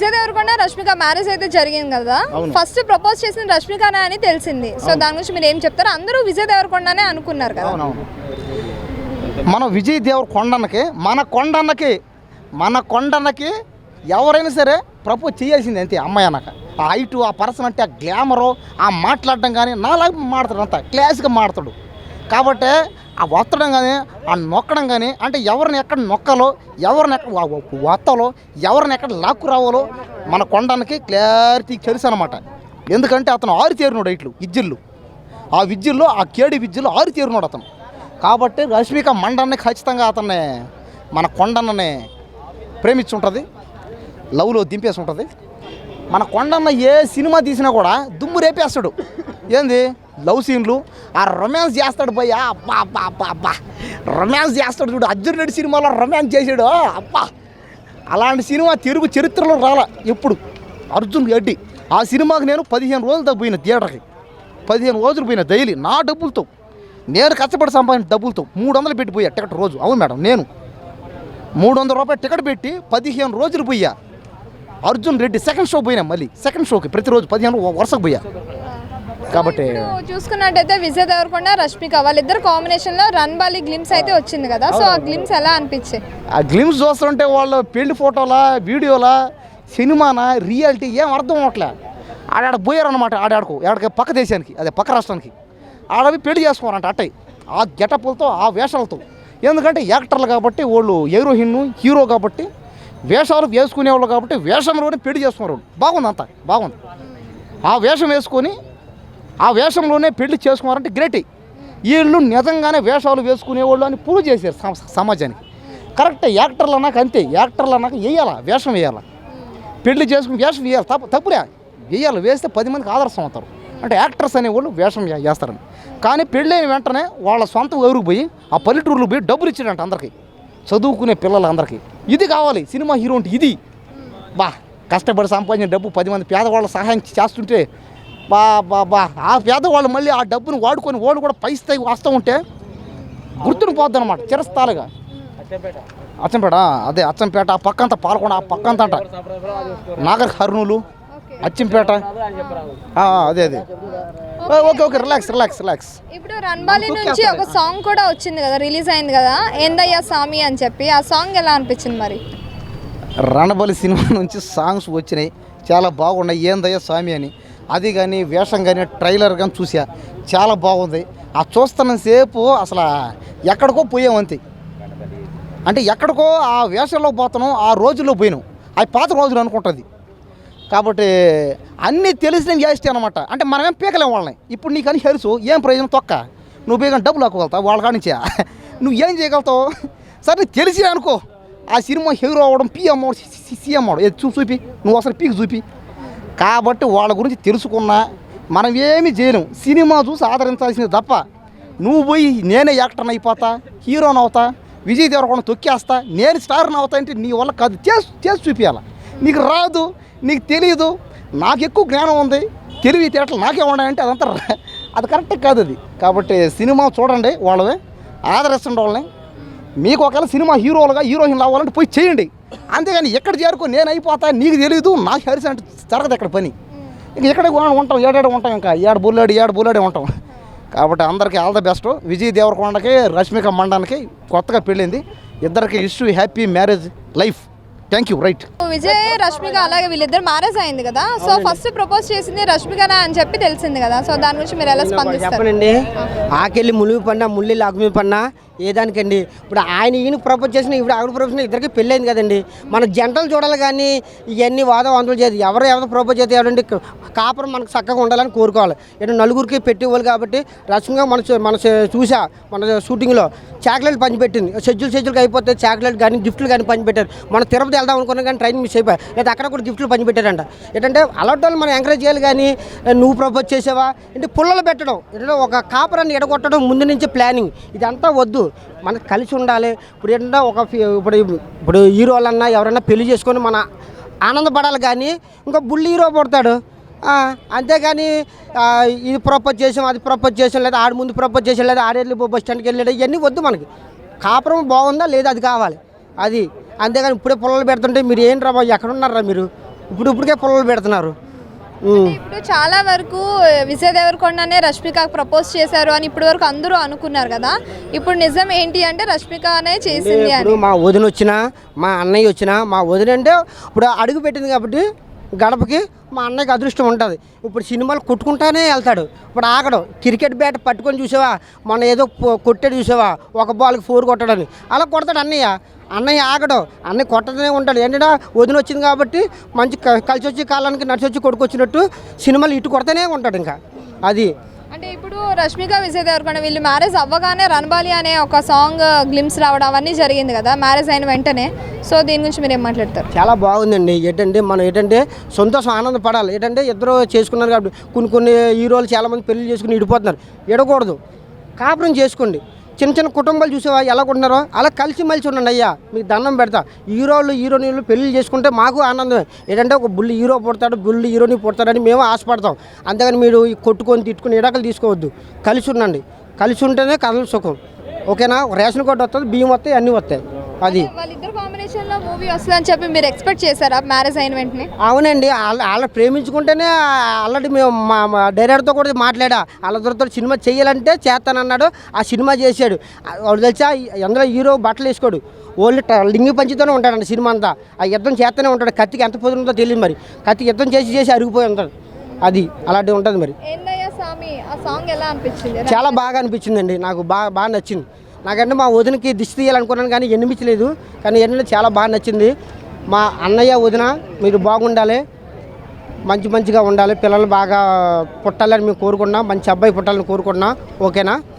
Vijay Devarakonda Rashmika marriage అయితే జరిగింది కదా, ఫస్ట్ ప్రపోజ్ చేసిన రష్మికనే అని తెలిసింది. సో దాని గురించి మీరు ఏం చెప్తారు? అందరూ విజయ్ దేవరకొండనే అనుకున్నారు కదా. మన విజయ్ దేవరకొండకి మన కొండన్నకి ఎవరైనా సరే ప్రపోజ్ చేయాల్సింది అంతే. అమ్మాయి అన్నాక ఆ హైటు, ఆ పర్సన్ అంటే ఆ గ్లామరు, ఆ మాట్లాడడం కానీ నాలాగా మాట్లాడతాడు, అంత క్లాస్గా మాట్లాడతాడు. కాబట్టి ఆ వత్తడం కానీ ఆ నొక్కడం కానీ అంటే ఎవరిని ఎక్కడ నొక్కాలో, ఎవరిని ఎక్కడ వత్తాలో, ఎవరిని ఎక్కడ లాక్కు రావాలో మన కొండన్నకి క్లారిటీ తెలుసు అనమాట. ఎందుకంటే అతను ఆరితేరినాడు ఇట్లు విద్యుల్లో, ఆ విద్యుల్లో ఆ కేడి విద్యుల్లో ఆరితేరినాడు అతను. కాబట్టి రష్మిక మండన్ని ఖచ్చితంగా అతన్ని మన కొండన్నని ప్రేమించుంటుంది, లవ్లో దింపేసి ఉంటుంది. మన కొండన్న ఏ సినిమా తీసినా కూడా దుమ్ము రేపేస్తాడు. ఏంది లవ్ సీన్లు, ఆ రొమాన్స్ చేస్తాడు భయ్యా, అబ్బా అబ్బా అబ్బా అబ్బా రొమాన్స్ చేస్తాడు చూడు. అర్జున్ రెడ్డి సినిమాలో రొమాన్స్ చేసాడు, అబ్బా అలాంటి సినిమా తెలుగు చరిత్రలో రాలా ఎప్పుడు. అర్జున్ రెడ్డి ఆ సినిమాకి నేను 15 రోజులతో పోయిన థియేటర్కి, 15 రోజులు పోయిన డైలీ నా డబ్బులతో, నేను కష్టపడి సంపాదించిన డబ్బులతో 300 పెట్టి పోయా టికెట్ రోజు. అవును మేడం, నేను 300 రూపాయలు టికెట్ పెట్టి 15 రోజులు పోయా. అర్జున్ రెడ్డి సెకండ్ షో పోయినా, మళ్ళీ సెకండ్ షోకి ప్రతిరోజు 15 వరుసకు పోయా. కాబట్టి చూసుకున్నట్టయితే విజయ్ దేవరకొండ రష్మిక వాళ్ళిద్దరు కాంబినేషన్ లో రన్ బాలి గ్లిమ్స్ అయితే వచ్చింది కదా. సో ఆ గ్లిమ్స్ ఎలా అనిపించాయి? ఆ గ్లిమ్స్ చూస్తుంటే వాళ్ళు పెళ్లి ఫోటోలా, వీడియోలా, సినిమానా, రియాలిటీ ఏం అర్థం అవట్లే. ఆడాడ పోయారనమాట, ఆడకి పక్క దేశానికి, అదే పక్క రాష్ట్రానికి ఆడవి పెళ్లి చేసుకోవాలంట అట్టయి ఆ గెటప్పులతో, ఆ వేషాలతో. ఎందుకంటే యాక్టర్లు కాబట్టి వాళ్ళు, హీరోయిన్ హీరో కాబట్టి వేషాలు వేసుకునేవాళ్ళు కాబట్టి వేషంలోనే పెళ్లి చేసుకున్నారు. బాగుంది, అంతా బాగుంది. ఆ వేషం వేసుకొని ఆ వేషంలోనే పెళ్లి చేసుకున్నారంటే గ్రేట్. వీళ్ళు నిజంగానే వేషాలు వేసుకునేవాళ్ళు అని ప్రూవ్ చేశారు సమాజానికి. కరెక్ట్. యాక్టర్లు అన్నాక అంతే, యాక్టర్లు అన్నాక వేయాలా, వేషం వేయాలా, పెళ్లి చేసుకుని వేషం వేయాలి. తప్పులే వేయాలి, వేస్తే 10 మందికి ఆదర్శం అవుతారు. అంటే యాక్టర్స్ అనేవాళ్ళు వేషం వేస్తారని. కానీ పెళ్ళైన వెంటనే వాళ్ళ సొంత ఊరికి పోయి ఆ పల్లెటూరులో పోయి డబ్బులు ఇచ్చాడంట అందరికీ, చదువుకునే పిల్లలందరికీ. ఇది కావాలి సినిమా హీరో అంటే. ఇది బా కష్టపడి సంపాదించిన డబ్బు 10 మంది పేదవాళ్ళ సహాయం చేస్తుంటే బా ఆ పేదవాళ్ళు మళ్ళీ ఆ డబ్బును వాడుకొని వాళ్ళు కూడా పై స్థాయికి వస్తూ ఉంటే గుర్తుని పోద్ది అనమాట చిరస్థాయిగా. అచ్చంపేట, అదే అచ్చంపేట, ఆ పక్కంతా పాల్గొండ, ఆ పక్కంతా అంట నాగర్ కర్నూలు, అచ్చంపేట, అదే అదే. Okay relax. ఇప్పుడు రణబాలి నుంచి ఒక సాంగ్ కూడా వచ్చింది కదా, రిలీజ్ అయింది కదా, ఏందయ్యా సామి అని చెప్పి. ఆ సాంగ్ ఎలా అనిపించింది మరి? రణబలి సినిమా నుంచి సాంగ్స్ వచ్చినాయి, చాలా బాగున్నాయి. ఏందయ్యా స్వామి అని అది కానీ వేషం కానీ ట్రైలర్ కానీ చూసా, చాలా బాగుంది. ఆ చూస్తున్నంతసేపు అసలు ఎక్కడికో పోయామంతే. అంటే ఎక్కడికో ఆ వేషంలో పోతున్నాం, ఆ రోజుల్లో పోయినాం. అవి పాత రోజులు అనుకుంటుంది. కాబట్టి అన్నీ తెలిసిన చేస్తే అనమాట. అంటే మనమేం పీకలేం వాళ్ళని. ఇప్పుడు నీకు అని తెలుసు, ఏం ప్రయోజనం తొక్క, నువ్వు బేగా డబ్బులు ఆకోగలుగుతావు వాళ్ళ కానించా, నువ్వు ఏం చేయగలుగుతావు? సరే నీకు తెలిసి అనుకో, ఆ సినిమా హీరో అవ్వడం, పీ అమ్మడం, సీఎం అవ్వడం చూపి, నువ్వు అసలు పీకి చూపి. కాబట్టి వాళ్ళ గురించి తెలుసుకున్నా మనం ఏమి చేయలేం. సినిమా చూసి ఆదరించాల్సింది తప్ప నువ్వు పోయి నేనే యాక్టర్ని అయిపోతా, హీరోని అవుతా, విజయ్ దేవరకొండ తొక్కేస్తా, నేను స్టార్ని అవుతా అంటే నీ వల్ల కాదు. చేసి చూపించాలి. నీకు రాదు, నీకు తెలియదు, నాకు ఎక్కువ జ్ఞానం ఉంది, తెలివి తేటలు నాకే ఉన్నాయంటే అదంతా అది కరెక్ట్ కాదు అది. కాబట్టి సినిమా చూడండి, వాళ్ళవే ఆదరిస్తుండే వాళ్ళని. మీకు ఒకవేళ సినిమా హీరోలుగా హీరోయిన్లు అవ్వాలంటే పోయి చేయండి. అంతేగాని ఎక్కడ చేరుకో నేను అయిపోతా, నీకు తెలియదు, నాకు హరిసి అంటే జరగదు ఎక్కడ పని. ఇంక ఎక్కడ ఉంటాం, ఏడాడు ఉంటాం, ఇంకా ఏడు బుల్లాడే ఉంటాం. కాబట్టి అందరికీ ఆల్ ద బెస్ట్. విజయ్ దేవరకొండకి రష్మిక మండన్కి కొత్తగా పెళ్ళింది, ఇద్దరికి wish you happy marriage life. Thank you. Right. Vijay Rashmika అలాగే వీళ్ళిద్దరు మ్యారేజ్ అయింది కదా. సో ఫస్ట్ ప్రపోజ్ చేసింది రష్మికనే అని చెప్పి తెలిసింది కదా. సో దాని గురించి మీరు ఎలా స్పందిస్తారు? చెప్పండి. ఆకెళ్ళి ములుగు పడినా, ముళ్ళి లాగుమి పడినా ఏదానికండి. ఇప్పుడు ఆయన ఈయనకు ప్రపోజ్ చేసిన, ఇప్పుడు ఆవిడ ప్రపోజ్ చేసిన, ఇద్దరికి పెళ్ళైంది కదండి. మన జంటలు చూడాలి కానీ ఇవన్నీ వాదవంతులు చేయదు. ఎవరు ప్రపోజ్ చేస్తే ఎవరండి, కాపురం మనకు చక్కగా ఉండాలని కోరుకోవాలి. ఇటు నలుగురికి పెట్టేవాళ్ళు కాబట్టి రష్మిక మన చూసా మన షూటింగ్లో చాక్లెట్ పంచిపెట్టింది. షెడ్యూల్కి అయిపోతే చాక్లెట్ కానీ గిఫ్ట్లు కానీ పంచిపెట్టారు. మన తిరుపతి వెళ్దాం అనుకున్నా కానీ ట్రైన్ మిస్ అయిపోయి, లేదా అక్కడ కూడా గిఫ్ట్లు పంచిపెట్టారంట. ఏంటంటే అలాంటి వాళ్ళు మనం ఎంకరేజ్ చేయాలి. కానీ నువ్వు ప్రపోజ్ చేసావా అంటే పుల్లలు పెట్టడం, ఏంటంటే ఒక కాపురాన్ని ఎడగొట్టడం ముందు నుంచి ప్లానింగ్, ఇదంతా వద్దు. మనకు కలిసి ఉండాలి. ఇప్పుడు ఏంటంటే ఇప్పుడు హీరోలన్నా ఎవరైనా పెళ్లి చేసుకొని మన ఆనందపడాలి. కానీ ఇంకా బుల్లి హీరో పడతాడు అంతేగాని ఇది ప్రపోజ్ చేసాం, అది ప్రపోజ్ చేసాం, లేదా ఆడి ముందు ప్రపోజ్ చేసాం, లేదా ఆడేళ్ళు బస్ స్టాండ్కి వెళ్ళాడు, ఇవన్నీ వద్దు. మనకి కాపురం బాగుందా లేదా అది కావాలి అది. అంతేగాని ఇప్పుడే పొలాలు పెడుతుంటే మీరు ఏంట్రా బాబు ఎక్కడున్నారా మీరు ఇప్పుడికే పొలాలు పెడుతున్నారు. ఇప్పుడు చాలా వరకు విజయ్ దేవరకొండనే రష్మికకు ప్రపోజ్ చేశారు అని ఇప్పటి వరకు అందరూ అనుకున్నారు కదా. ఇప్పుడు నిజం ఏంటి అంటే రష్మికనే చేసింది అని. ఇప్పుడు మా వదిన వచ్చినా, మా అన్నయ్య వచ్చినా, మా వదిన అంటే ఇప్పుడు అడుగు పెట్టింది కాబట్టి గడపకి మా అన్నయ్యకి అదృష్టం ఉంటుంది. ఇప్పుడు సినిమాలు కొట్టుకుంటానే వెళ్తాడు. ఇప్పుడు ఆగడు. క్రికెట్ బ్యాట్ పట్టుకొని చూసావా, మొన్న ఏదో కొట్టాడు చూసావా, ఒక బాల్కి 4 కొట్టాడని, అలా కొడతాడు అన్నయ్య ఆగడు. అన్నయ్య కొట్టనే ఉంటాడు. ఏంటంటే వదిన వచ్చింది కాబట్టి మంచి కలిసి వచ్చి కాలానికి నడిచి వచ్చి కొడుకొచ్చినట్టు సినిమాలు ఇటు కొడతానే ఉంటాడు. ఇంకా అది అంటే ఇప్పుడు రష్మిక విజయ్ దేవరకొండ వీళ్ళు మ్యారేజ్ అవ్వగానే రణబాలి అనే ఒక సాంగ్ గ్లిమ్స్ రావడం అవన్నీ జరిగింది కదా మ్యారేజ్ అయిన వెంటనే. సో దీని గురించి మీరు ఏం మాట్లాడతారు? చాలా బాగుందండి. మనం సంతోషం ఆనందపడాలి. ఇద్దరు చేసుకున్నారు కాబట్టి కొన్ని హీరోలు చాలామంది పెళ్లి చేసుకుని ఇడిపోతున్నారు. ఎడకూడదు, కాపురం చేసుకోండి. చిన్న కుటుంబాలు చూసేవా ఎలా ఉంటున్నారో అలా కలిసిమెలిసి ఉండండి. అయ్యా మీకు దండం పెడతా. హీరోయిన్లు పెళ్లి చేసుకుంటే మాకు ఆనందమే. ఒక బుల్లి హీరో పుడతాడు, బుల్లి హీరోని పుడతాడని మేము ఆశపడతాం. అంతేగాని మీరు కొట్టుకొని తిట్టుకుని ఇడకలు తీసుకోవద్దు. కలిసి ఉండండి. కలిసి ఉంటేనే కథలు సుఖం. ఓకేనా? రేషన్ కార్డు వస్తుంది, బియ్యం వస్తాయి, అన్నీ వస్తాయి. అది వాళ్ళిద్దరు కాంబినేషన్లో మూవీ వస్తుందని చెప్పి మీరు ఎక్స్పెక్ట్ చేశారా మ్యారేజ్ అయిన వెంటనే? అవునండి. వాళ్ళ ప్రేమించుకుంటేనే ఆల్రెడీ మేము మా డైరెక్టర్తో కూడా మాట్లాడా. వాళ్ళతో సినిమా చేయాలంటే చేస్తానన్నాడు. ఆ సినిమా చేశాడు. వాళ్ళు తెలుసా, అందులో హీరో బట్టలు వేసుకోడు, ఓన్లీ లింగి పంచితోనే ఉంటాడండి సినిమా అంతా. ఆ యుద్ధం చేస్తూనే ఉంటాడు. కత్తికి ఎంత పొద్దుందో తెలియదు మరి. కత్తికి యుద్ధం చేసి అరిగిపోయి ఉంటాడు. అది అలాంటివి ఉంటుంది మరి. ఆ సాంగ్ ఎలా అనిపించింది? చాలా బాగా అనిపించిందండి. నాకు బాగా నచ్చింది. నాకంటే మా వదినకి దిష్టి తీయాలనుకున్నాను కానీ ఎన్నిపించలేదు. కానీ ఏంటంటే చాలా బాగా నచ్చింది. మా అన్నయ్య వదిన మీరు బాగుండాలి, మంచిగా ఉండాలి, పిల్లలు బాగా పుట్టాలని మేము కోరుకున్నాం, మంచి అబ్బాయి పుట్టాలని కోరుకున్నాం. ఓకేనా?